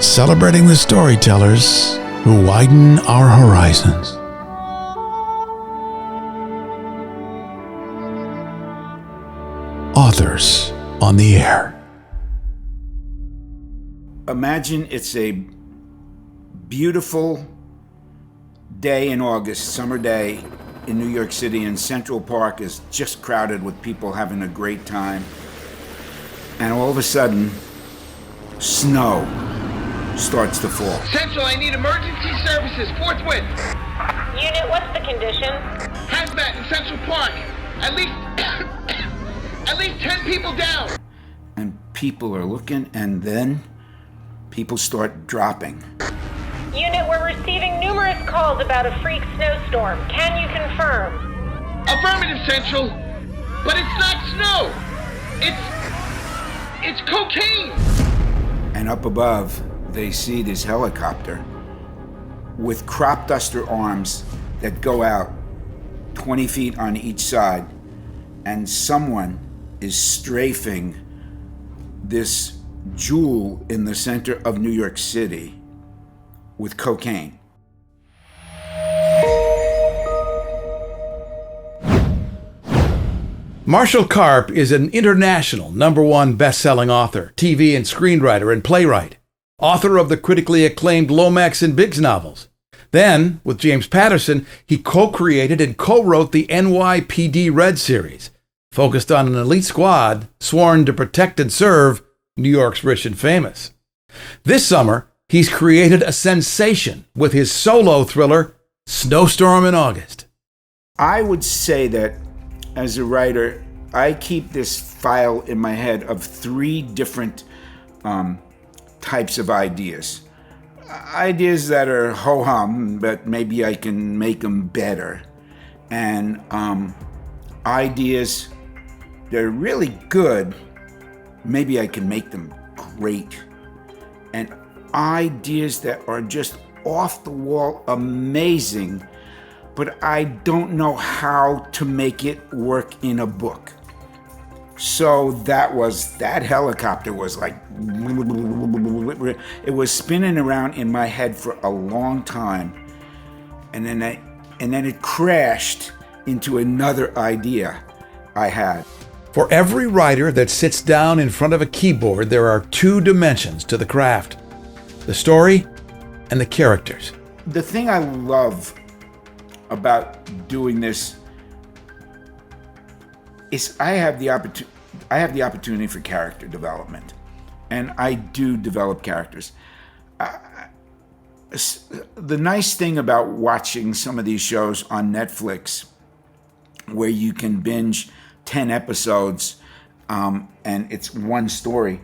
celebrating the storytellers who widen our horizons. Authors on the Air. Imagine it's a beautiful day in August, summer day in New York City, and Central Park is just crowded with people having a great time. And all of a sudden, snow starts to fall. Central, I need emergency services, forthwith. Unit, what's the condition? Hazmat in Central Park. At least 10 people down. And people are looking, and then people start dropping. Unit, we're receiving numerous calls about a freak snowstorm. Can you confirm? Affirmative, Central. But it's not snow. It's cocaine. And up above, they see this helicopter with crop duster arms that go out 20 feet on each side, and someone is strafing this jewel in the center of New York City with cocaine. Marshall Karp is an international #1 best-selling author, TV and screenwriter, and playwright. Author of the critically acclaimed Lomax and Biggs novels. Then, with James Patterson, he co-created and co-wrote the NYPD Red series, focused on an elite squad sworn to protect and serve New York's rich and famous. This summer, he's created a sensation with his solo thriller, SNOWSTORM in August. I would say that as a writer, I keep this file in my head of 3 different types of ideas. Ideas that are ho-hum, but maybe I can make them better. And ideas that are really good, maybe I can make them great. And ideas that are just off the wall amazing, but I don't know how to make it work in a book. So that helicopter was like, it was spinning around in my head for a long time. And then it crashed into another idea I had. For every writer that sits down in front of a keyboard, there are 2 dimensions to the craft: the story and the characters. The thing I love about doing this is I have the opportunity for character development, and I do develop characters. The nice thing about watching some of these shows on Netflix, where you can binge 10 episodes and it's one story,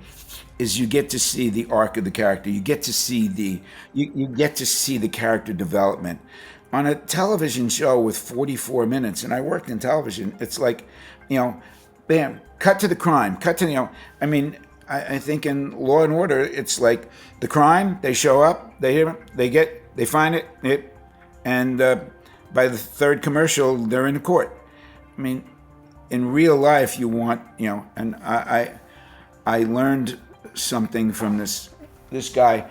is you get to see the arc of the character. You get to see you get to see the character development. On a television show with 44 minutes, and I worked in television, it's like, bam, cut to the crime, I think in Law and Order, it's like the crime, they show up, they find it, and by the 3rd commercial, they're in court. In real life, you want, and I learned something from this guy.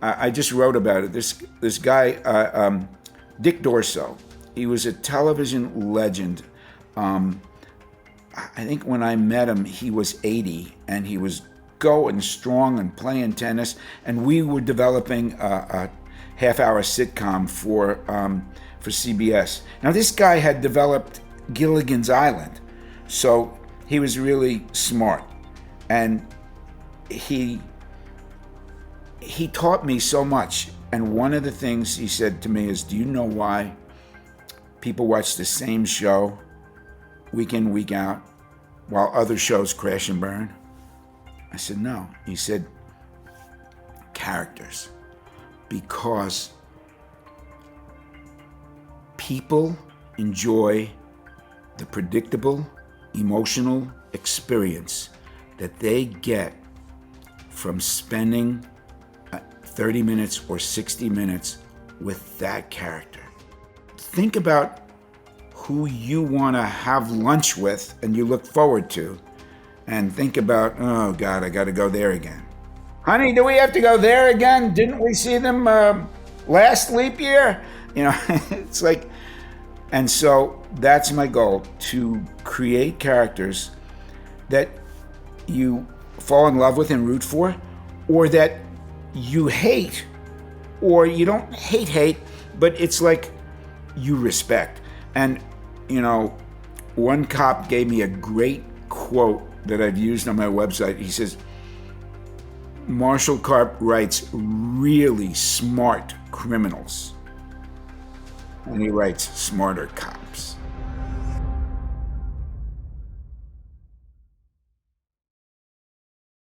I just wrote about it. This guy, Dick Dorso. He was a television legend. I think when I met him, he was 80, and he was going strong and playing tennis. And we were developing a half-hour sitcom for CBS. Now, this guy had developed Gilligan's Island, so he was really smart, and he taught me so much. And one of the things he said to me is, do you know why people watch the same show week in, week out, while other shows crash and burn? I said, no. He said, characters. Because people enjoy the predictable, emotional experience that they get from spending 30 minutes or 60 minutes with that character. Think about who you want to have lunch with and you look forward to, and think about, oh God, I got to go there again. Honey, do we have to go there again? Didn't we see them last leap year? You know, it's like, and so that's my goal, to create characters that you fall in love with and root for, or that you hate, or you don't hate, but it's like you respect. And, you know, one cop gave me a great quote that I've used on my website. He says, Marshall Karp writes really smart criminals, and he writes smarter cops.